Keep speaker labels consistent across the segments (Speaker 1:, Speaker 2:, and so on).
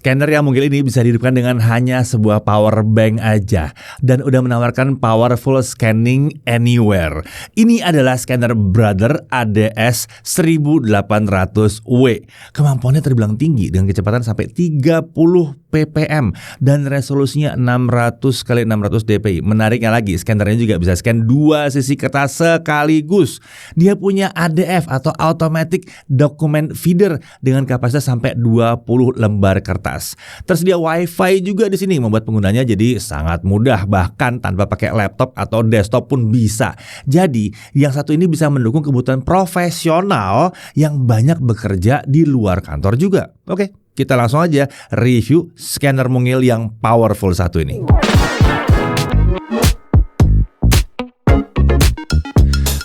Speaker 1: Scanner yang mungil ini bisa dihidupkan dengan hanya sebuah power bank aja dan udah menawarkan powerful scanning anywhere. Ini adalah scanner Brother ADS 1800W. Kemampuannya terbilang tinggi dengan kecepatan sampai 30 ppm dan resolusinya 600 x 600 dpi. Menariknya lagi, scannernya juga bisa scan dua sisi kertas sekaligus. Dia punya ADF atau Automatic Document Feeder dengan kapasitas sampai 20 lembar kertas. Tersedia WiFi juga di sini, membuat penggunanya jadi sangat mudah, bahkan tanpa pakai laptop atau desktop pun bisa. Jadi, yang satu ini bisa mendukung kebutuhan profesional yang banyak bekerja di luar kantor juga. Oke, kita langsung aja review scanner mungil yang powerful satu ini.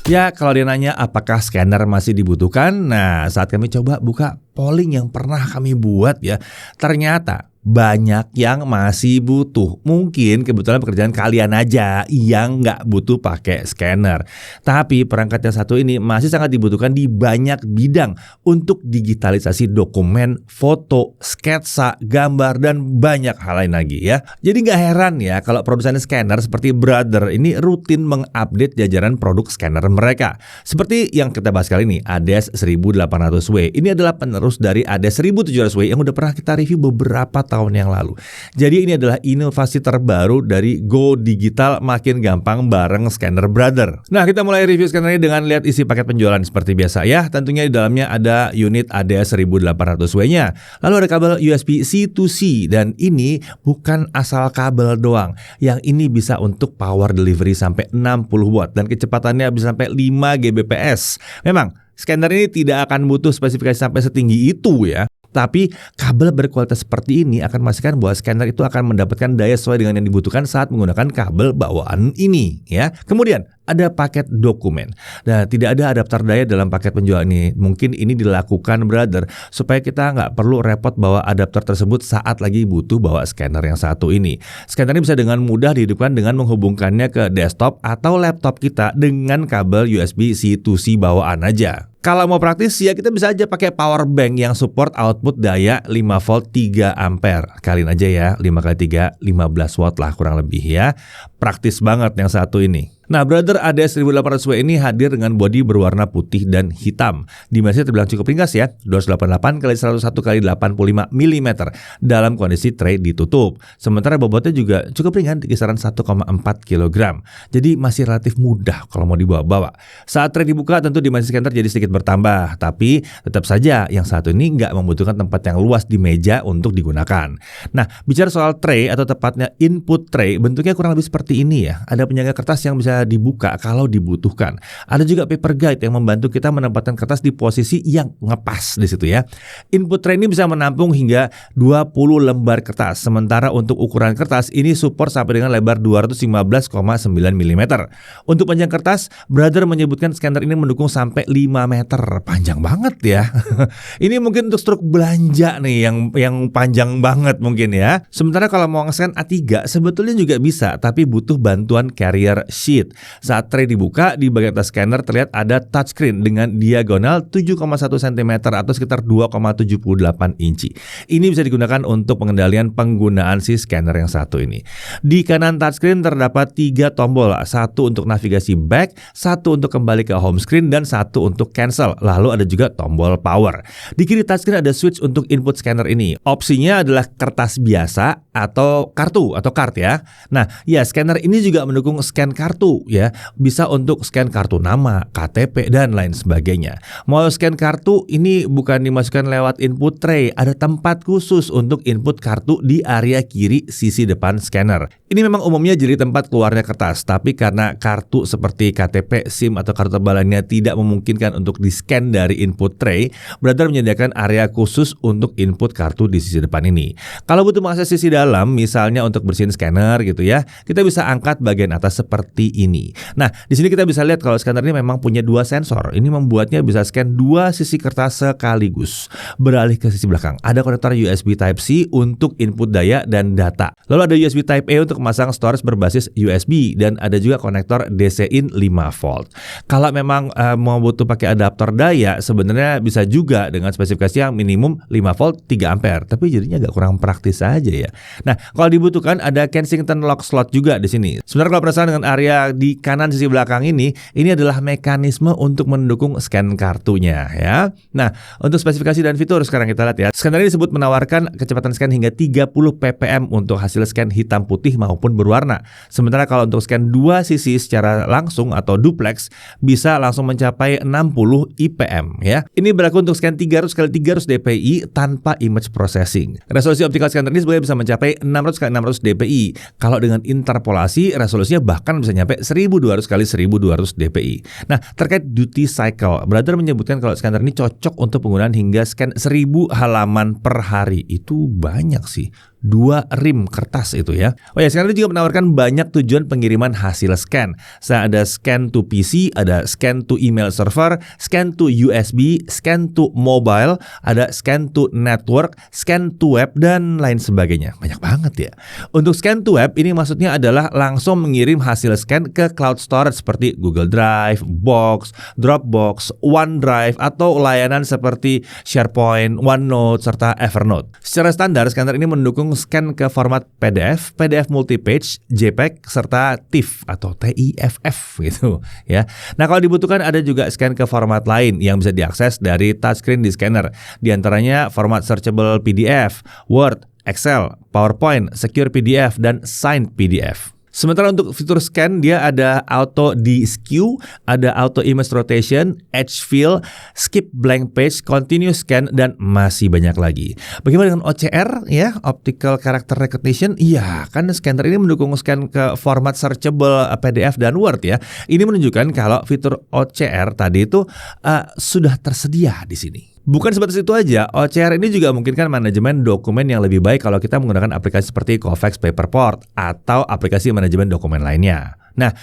Speaker 1: Ya, kalau dia nanya apakah scanner masih dibutuhkan, nah saat kami coba buka polling yang pernah kami buat ya, ternyata banyak yang masih butuh. Mungkin kebetulan pekerjaan kalian aja yang nggak butuh pakai scanner. Tapi perangkat yang satu ini masih sangat dibutuhkan di banyak bidang untuk digitalisasi dokumen, foto, sketsa, gambar, dan banyak hal lain lagi ya. Jadi nggak heran ya kalau produsen scanner seperti Brother ini rutin mengupdate jajaran produk scanner mereka. Seperti yang kita bahas kali ini, ADS 1800W. Ini adalah penerus dari ADS 1700W yang udah pernah kita review beberapa tahun yang lalu. Jadi ini adalah inovasi terbaru dari Go Digital, makin gampang bareng scanner Brother. Nah, kita mulai review scanner ini dengan lihat isi paket penjualan seperti biasa ya. Tentunya di dalamnya ada unit ADS 1800W-nya. Lalu ada kabel USB C2C, dan ini bukan asal kabel doang. Yang ini bisa untuk power delivery sampai 60 watt dan kecepatannya bisa sampai 5 Gbps. Memang scanner ini tidak akan butuh spesifikasi sampai setinggi itu ya. Tapi kabel berkualitas seperti ini akan memastikan bahwa scanner itu akan mendapatkan daya sesuai dengan yang dibutuhkan saat menggunakan kabel bawaan ini ya. Kemudian ada paket dokumen. Nah, tidak ada adapter daya dalam paket penjualan ini. Mungkin ini dilakukan Brother supaya kita nggak perlu repot bawa adapter tersebut saat lagi butuh bawa scanner yang satu ini. Scanner ini bisa dengan mudah dihidupkan dengan menghubungkannya ke desktop atau laptop kita dengan kabel USB C2C bawaan aja. Kalau mau praktis ya kita bisa aja pakai power bank yang support output daya 5 volt 3 ampere. Kaliin aja ya, 5 kali 3 15 watt lah kurang lebih ya. Praktis banget yang satu ini. Nah, Brother ADS 1800W ini hadir dengan bodi berwarna putih dan hitam. Dimensinya terbilang cukup ringkas ya, 288 x 101 x 85 mm dalam kondisi tray ditutup. Sementara bobotnya juga cukup ringan di kisaran 1,4 kg. Jadi masih relatif mudah kalau mau dibawa-bawa. Saat tray dibuka tentu dimensi scanner jadi sedikit bertambah, tapi tetap saja yang satu ini nggak membutuhkan tempat yang luas di meja untuk digunakan. Nah, bicara soal tray atau tepatnya input tray, bentuknya kurang lebih seperti ini ya. Ada penyangga kertas yang bisa dibuka kalau dibutuhkan. Ada juga paper guide yang membantu kita menempatkan kertas di posisi yang ngepas di situ ya. Input tray ini bisa menampung hingga 20 lembar kertas. Sementara untuk ukuran kertas ini support sampai dengan lebar 215,9 mm. Untuk panjang kertas, Brother menyebutkan scanner ini mendukung sampai 5 meter. Panjang banget ya. Ini mungkin untuk struk belanja nih yang panjang banget mungkin ya. Sementara kalau mau nge-scan A3 sebetulnya juga bisa, tapi butuh bantuan carrier sheet. Saat tray dibuka, di bagian atas scanner terlihat ada touchscreen dengan diagonal 7,1 cm atau sekitar 2,78 inci. Ini bisa digunakan untuk pengendalian penggunaan si scanner yang satu ini. Di kanan touchscreen terdapat 3 tombol, satu untuk navigasi back, satu untuk kembali ke home screen, dan satu untuk cancel. Lalu ada juga tombol power. Di kiri touchscreen ada switch untuk input scanner ini. Opsinya adalah kertas biasa atau kartu atau card ya. Nah, ya scanner ini juga mendukung scan kartu ya, bisa untuk scan kartu nama, KTP, dan lain sebagainya. Mau scan kartu ini bukan dimasukkan lewat input tray, ada tempat khusus untuk input kartu di area kiri sisi depan scanner. Ini memang umumnya jadi tempat keluarnya kertas, tapi karena kartu seperti KTP, SIM, atau kartu tebal lainnya tidak memungkinkan untuk di-scan dari input tray, Brother menyediakan area khusus untuk input kartu di sisi depan ini. Kalau butuh mengakses sisi dalam, misalnya untuk bersihin scanner gitu ya, kita bisa angkat bagian atas seperti ini. Nah, di sini kita bisa lihat kalau scanner ini memang punya 2 sensor. Ini membuatnya bisa scan 2 sisi kertas sekaligus. Beralih ke sisi belakang, ada konektor USB Type-C untuk input daya dan data. Lalu ada USB Type-A untuk memasang storage berbasis USB dan ada juga konektor DC-in 5 volt. Kalau memang mau butuh pakai adaptor daya, sebenarnya bisa juga dengan spesifikasi yang minimum 5 volt 3 ampere, tapi jadinya agak kurang praktis aja ya. Nah, kalau dibutuhkan ada Kensington lock slot juga di sini. Sebenarnya kalau perasaan dengan area di kanan sisi belakang ini adalah mekanisme untuk mendukung scan kartunya ya. Nah, untuk spesifikasi dan fitur sekarang kita lihat ya. Scanner ini disebut menawarkan kecepatan scan hingga 30 ppm untuk hasil scan hitam putih maupun berwarna. Sementara kalau untuk scan 2 sisi secara langsung atau duplex bisa langsung mencapai 60 IPM ya. Ini berlaku untuk scan 300x300 dpi tanpa image processing. Resolusi optical scanner ini sebenarnya bisa mencapai 600x600 dpi. Kalau dengan interpolasi resolusinya bahkan bisa nyampe 1200x1200 dpi. Nah, terkait duty cycle, Brother menyebutkan kalau scanner ini cocok untuk penggunaan hingga scan 1000 halaman per hari. Itu banyak sih. 2 rim kertas itu ya. Oh ya, scanner ini juga menawarkan banyak tujuan pengiriman hasil scan. Ada scan to PC, ada scan to email server, scan to USB, scan to mobile, ada scan to network, scan to web, dan lain sebagainya. Banyak banget ya. Untuk scan to web ini maksudnya adalah langsung mengirim hasil scan ke cloud storage seperti Google Drive, Box, Dropbox, OneDrive, atau layanan seperti SharePoint, OneNote, serta Evernote. Secara standar, scanner ini mendukung scan ke format PDF, PDF multipage, JPEG, serta TIFF atau TIFF gitu ya. Nah, kalau dibutuhkan ada juga scan ke format lain yang bisa diakses dari touchscreen di scanner. Di antaranya format searchable PDF, Word, Excel, PowerPoint, Secure PDF, dan Signed PDF. Sementara untuk fitur scan dia ada auto de-skew, ada auto image rotation, edge fill, skip blank page, continue scan, dan masih banyak lagi. Bagaimana dengan OCR ya, optical character recognition? Iya, kan scanner ini mendukung scan ke format searchable PDF dan Word ya. Ini menunjukkan kalau fitur OCR tadi itu sudah tersedia di sini. Bukan sebatas itu aja, OCR ini juga memungkinkan manajemen dokumen yang lebih baik kalau kita menggunakan aplikasi seperti Covex Paperport atau aplikasi manajemen dokumen lainnya. Nah,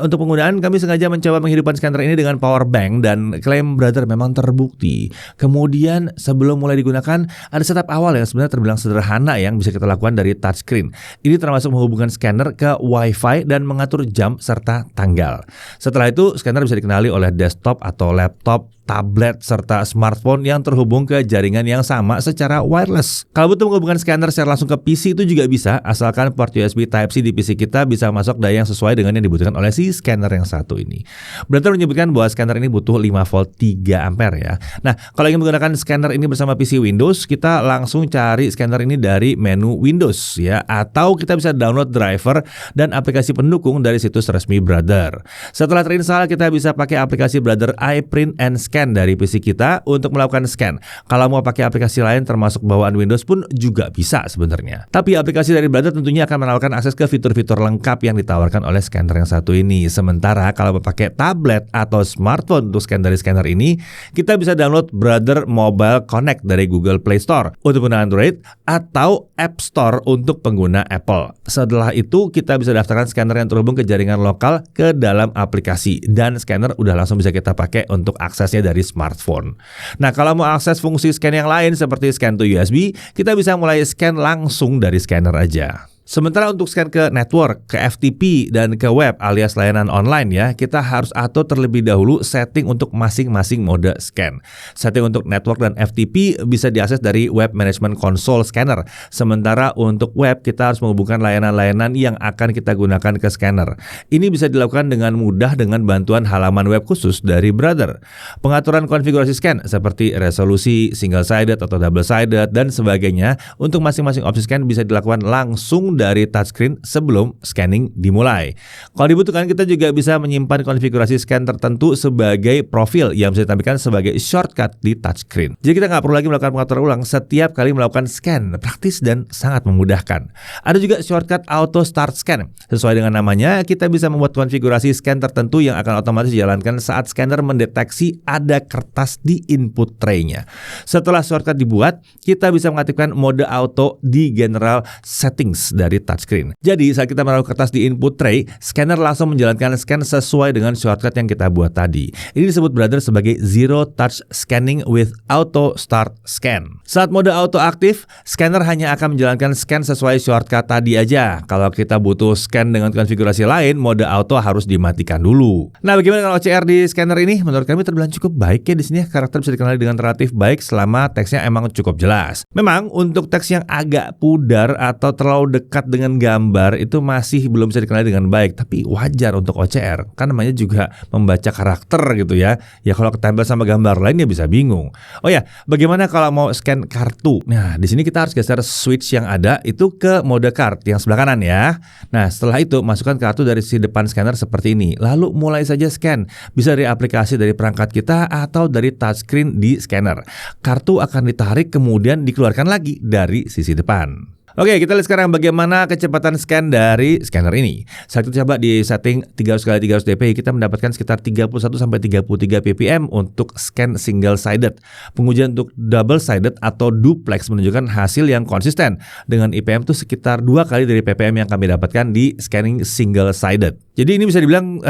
Speaker 1: untuk penggunaan kami sengaja mencoba menghidupkan scanner ini dengan power bank dan klaim Brother memang terbukti. Kemudian sebelum mulai digunakan ada setup awal yang sebenarnya terbilang sederhana yang bisa kita lakukan dari touchscreen. Ini termasuk menghubungkan scanner ke Wi-Fi dan mengatur jam serta tanggal. Setelah itu scanner bisa dikenali oleh desktop atau laptop, tablet, serta smartphone yang terhubung ke jaringan yang sama secara wireless. Kalau butuh menghubungkan scanner secara langsung ke PC itu juga bisa, asalkan port USB Type-C di PC kita bisa masuk daya yang sesuai dengan yang dibutuhkan oleh si scanner yang satu ini. Brother menyebutkan bahwa scanner ini butuh 5 volt 3 ampere ya. Nah, kalau ingin menggunakan scanner ini bersama PC Windows, kita langsung cari scanner ini dari menu Windows ya, atau kita bisa download driver dan aplikasi pendukung dari situs resmi Brother. Setelah terinstall, kita bisa pakai aplikasi Brother iPrint and Scan dari PC kita untuk melakukan scan. Kalau mau pakai aplikasi lain termasuk bawaan Windows pun juga bisa sebenarnya. Tapi aplikasi dari Brother tentunya akan menawarkan akses ke fitur-fitur lengkap yang ditawarkan oleh scanner yang satu ini. Sementara kalau pakai tablet atau smartphone untuk scan dari scanner ini, kita bisa download Brother Mobile Connect dari Google Play Store untuk pengguna Android atau App Store untuk pengguna Apple. Setelah itu kita bisa daftarkan scanner yang terhubung ke jaringan lokal ke dalam aplikasi dan scanner udah langsung bisa kita pakai untuk aksesnya dari smartphone. Nah, kalau mau akses fungsi scan yang lain seperti scan to USB, kita bisa mulai scan langsung dari scanner aja. Sementara untuk scan ke network, ke FTP, dan ke web alias layanan online ya, kita harus atur terlebih dahulu setting untuk masing-masing mode scan. Setting untuk network dan FTP bisa diakses dari Web Management Console Scanner. Sementara untuk web, kita harus menghubungkan layanan-layanan yang akan kita gunakan ke scanner. Ini bisa dilakukan dengan mudah dengan bantuan halaman web khusus dari Brother. Pengaturan konfigurasi scan seperti resolusi, single-sided atau double-sided, dan sebagainya untuk masing-masing opsi scan bisa dilakukan langsung dari touchscreen sebelum scanning dimulai. Kalau dibutuhkan, kita juga bisa menyimpan konfigurasi scan tertentu sebagai profil yang bisa ditampilkan sebagai shortcut di touchscreen. Jadi kita nggak perlu lagi melakukan pengaturan ulang setiap kali melakukan scan. Praktis dan sangat memudahkan. Ada juga shortcut auto start scan. Sesuai dengan namanya, kita bisa membuat konfigurasi scan tertentu yang akan otomatis dijalankan saat scanner mendeteksi ada kertas di input tray-nya. Setelah shortcut dibuat, kita bisa mengaktifkan mode auto di general settings dari dari touchscreen. Jadi saat kita menaruh kertas di input tray, scanner langsung menjalankan scan sesuai dengan shortcut yang kita buat tadi. Ini disebut brother sebagai Zero Touch Scanning with Auto Start Scan. Saat mode auto aktif, scanner hanya akan menjalankan scan sesuai shortcut tadi aja. Kalau kita butuh scan dengan konfigurasi lain, mode auto harus dimatikan dulu. Nah, bagaimana dengan OCR di scanner ini? Menurut kami terbilang cukup baik ya di sini. Karakter bisa dikenali dengan relatif baik selama teksnya emang cukup jelas. Memang untuk teks yang agak pudar atau terlalu dekat dengan gambar itu masih belum bisa dikenali dengan baik, tapi wajar untuk OCR. Kan namanya juga membaca karakter gitu ya. Ya kalau ketempel sama gambar lain ya bisa bingung. Oh ya, bagaimana kalau mau scan kartu? Nah, di sini kita harus geser switch yang ada itu ke mode card yang sebelah kanan ya. Nah, setelah itu masukkan kartu dari sisi depan scanner seperti ini. Lalu mulai saja scan. Bisa dari aplikasi dari perangkat kita atau dari touchscreen di scanner. Kartu akan ditarik kemudian dikeluarkan lagi dari sisi depan. Oke, kita lihat sekarang bagaimana kecepatan scan dari scanner ini. Saat kita coba di setting 300x300 dpi, kita mendapatkan sekitar 31-33 ppm untuk scan single sided. Pengujian untuk double sided atau duplex menunjukkan hasil yang konsisten dengan IPM itu sekitar 2 kali dari ppm yang kami dapatkan di scanning single sided. Jadi ini bisa dibilang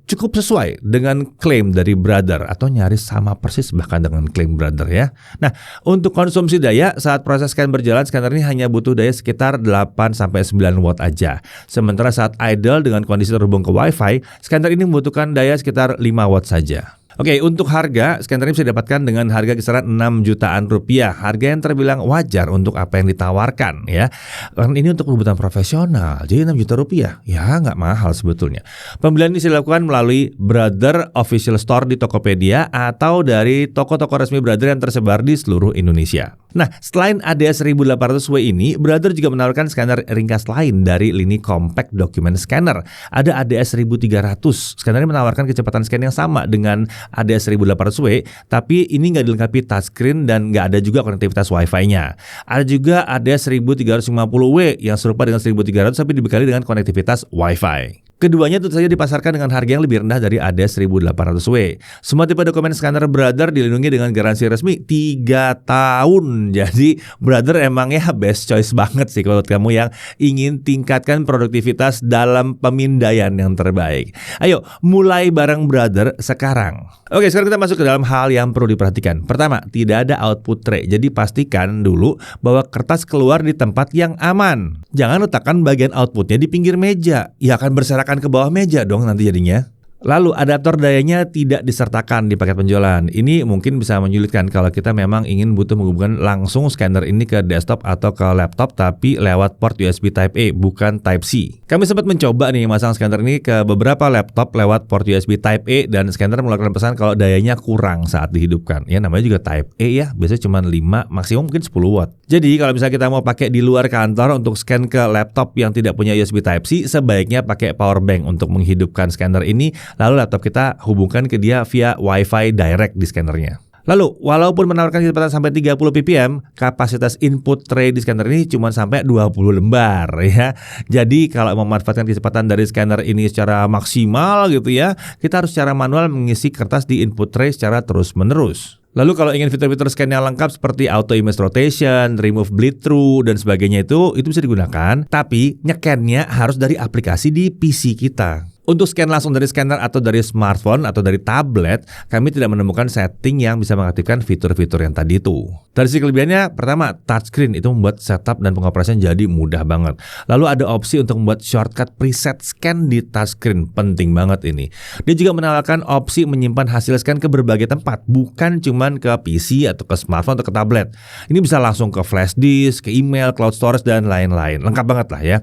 Speaker 1: cukup sesuai dengan klaim dari Brother atau nyaris sama persis bahkan dengan klaim Brother ya. Nah, untuk konsumsi daya saat proses scan berjalan, scanner ini hanya butuh daya sekitar 8-9 watt aja. Sementara saat idle dengan kondisi terhubung ke Wi-Fi, scanner ini membutuhkan daya sekitar 5 watt saja. Oke, untuk harga, scanner ini bisa didapatkan dengan harga kisaran 6 jutaan rupiah. Harga yang terbilang wajar untuk apa yang ditawarkan ya. Karena ini untuk kebutuhan profesional, jadi 6 juta rupiah. Ya nggak mahal sebetulnya. Pembelian ini bisa dilakukan melalui Brother Official Store di Tokopedia atau dari toko-toko resmi Brother yang tersebar di seluruh Indonesia. Nah, selain ADS 1800W ini, Brother juga menawarkan scanner ringkas lain dari lini Compact Document Scanner. Ada ADS 1300. Scanner ini menawarkan kecepatan scan yang sama dengan ADS 1800W, tapi ini nggak dilengkapi touchscreen dan nggak ada juga konektivitas Wi-Fi-nya. Ada juga ADS 1350W yang serupa dengan 1300 tapi dibekali dengan konektivitas Wi-Fi. Keduanya tentu saja dipasarkan dengan harga yang lebih rendah dari ADS 1800W. Semua tipe dokumen scanner Brother dilindungi dengan garansi resmi 3 tahun. Jadi Brother emang ya best choice banget sih kalau kamu yang ingin tingkatkan produktivitas dalam pemindaian yang terbaik. Ayo mulai bareng Brother sekarang. Oke, sekarang kita masuk ke dalam hal yang perlu diperhatikan. Pertama, tidak ada output tray. Jadi pastikan dulu bahwa kertas keluar di tempat yang aman. Jangan letakkan bagian outputnya di pinggir meja. Ya akan berserakan ke bawah meja dong nanti jadinya. Lalu adaptor dayanya tidak disertakan di paket penjualan. Ini mungkin bisa menyulitkan kalau kita memang ingin butuh menghubungkan langsung scanner ini ke desktop atau ke laptop tapi lewat port USB Type A bukan Type C. Kami sempat mencoba nih masang scanner ini ke beberapa laptop lewat port USB Type A dan scanner mengeluarkan pesan kalau dayanya kurang saat dihidupkan. Ya namanya juga Type A ya, biasanya cuma 5 maksimum mungkin 10 watt. Jadi kalau misalnya kita mau pakai di luar kantor untuk scan ke laptop yang tidak punya USB Type C, sebaiknya pakai power bank untuk menghidupkan scanner ini. Lalu laptop kita hubungkan ke dia via Wi-Fi direct di scannernya. Lalu, walaupun menawarkan kecepatan sampai 30 ppm, kapasitas input tray di scanner ini cuma sampai 20 lembar ya. Jadi kalau memanfaatkan kecepatan dari scanner ini secara maksimal gitu ya, kita harus secara manual mengisi kertas di input tray secara terus-menerus. Lalu kalau ingin fitur-fitur scan yang lengkap seperti auto image rotation, remove bleed through dan sebagainya itu bisa digunakan, tapi nyekennya harus dari aplikasi di PC kita. Untuk scan langsung dari scanner atau dari smartphone atau dari tablet, kami tidak menemukan setting yang bisa mengaktifkan fitur-fitur yang tadi itu. Dari sisi kelebihannya, pertama, touchscreen itu membuat setup dan pengoperasian jadi mudah banget. Lalu ada opsi untuk membuat shortcut preset scan di touchscreen, penting banget ini. Dia juga menawarkan opsi menyimpan hasil scan ke berbagai tempat, bukan cuman ke PC atau ke smartphone atau ke tablet. Ini bisa langsung ke flash disk, ke email, cloud storage, dan lain-lain. Lengkap banget lah ya.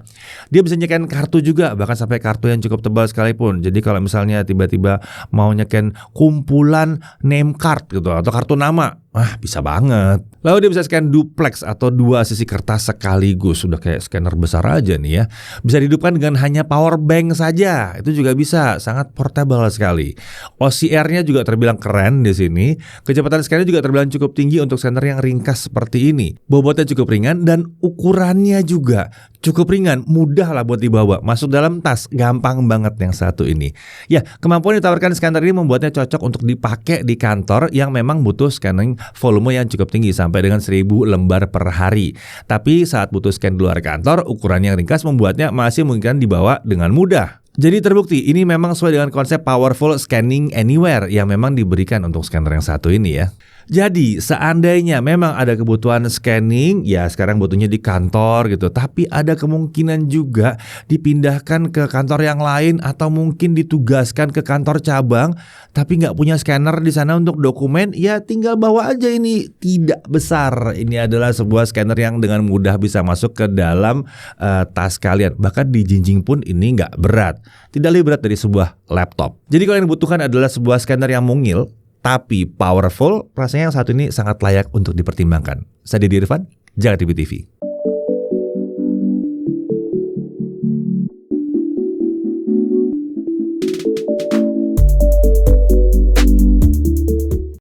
Speaker 1: Dia bisa nyeken kartu juga, bahkan sampai kartu yang cukup tebal sekalipun. Jadi kalau misalnya tiba-tiba mau nyeken kumpulan name card gitu atau kartu nama, bisa banget. Lalu dia bisa scan duplex atau 2 sisi kertas sekaligus. Sudah kayak scanner besar aja nih ya. Bisa dihidupkan dengan hanya power bank saja. Itu juga bisa, sangat portable sekali. OCR-nya juga terbilang keren di sini. Kecepatan scanner juga terbilang cukup tinggi untuk scanner yang ringkas seperti ini. Bobotnya cukup ringan dan ukurannya juga cukup ringan, mudah lah buat dibawa. Masuk dalam tas, gampang banget yang satu ini. Ya, kemampuan yang ditawarkan scanner ini membuatnya cocok untuk dipakai di kantor yang memang butuh scanning volume yang cukup tinggi sampai dengan 1000 lembar per hari. Tapi saat butuh scan di luar kantor, ukuran yang ringkas membuatnya masih mungkin dibawa dengan mudah. Jadi terbukti ini memang sesuai dengan konsep Powerful Scanning Anywhere yang memang diberikan untuk scanner yang satu ini ya. Jadi seandainya memang ada kebutuhan scanning, ya sekarang butuhnya di kantor gitu. Tapi ada kemungkinan juga dipindahkan ke kantor yang lain atau mungkin ditugaskan ke kantor cabang, tapi nggak punya scanner di sana untuk dokumen, ya tinggal bawa aja ini. Tidak besar. Ini adalah sebuah scanner yang dengan mudah bisa masuk ke dalam tas kalian. Bahkan di jinjing pun ini nggak berat. Tidak lebih berat dari sebuah laptop. Jadi kalau yang dibutuhkan adalah sebuah scanner yang mungil tapi powerful, rasanya yang satu ini sangat layak untuk dipertimbangkan. Saya Didi Irfan, Jakarta TV.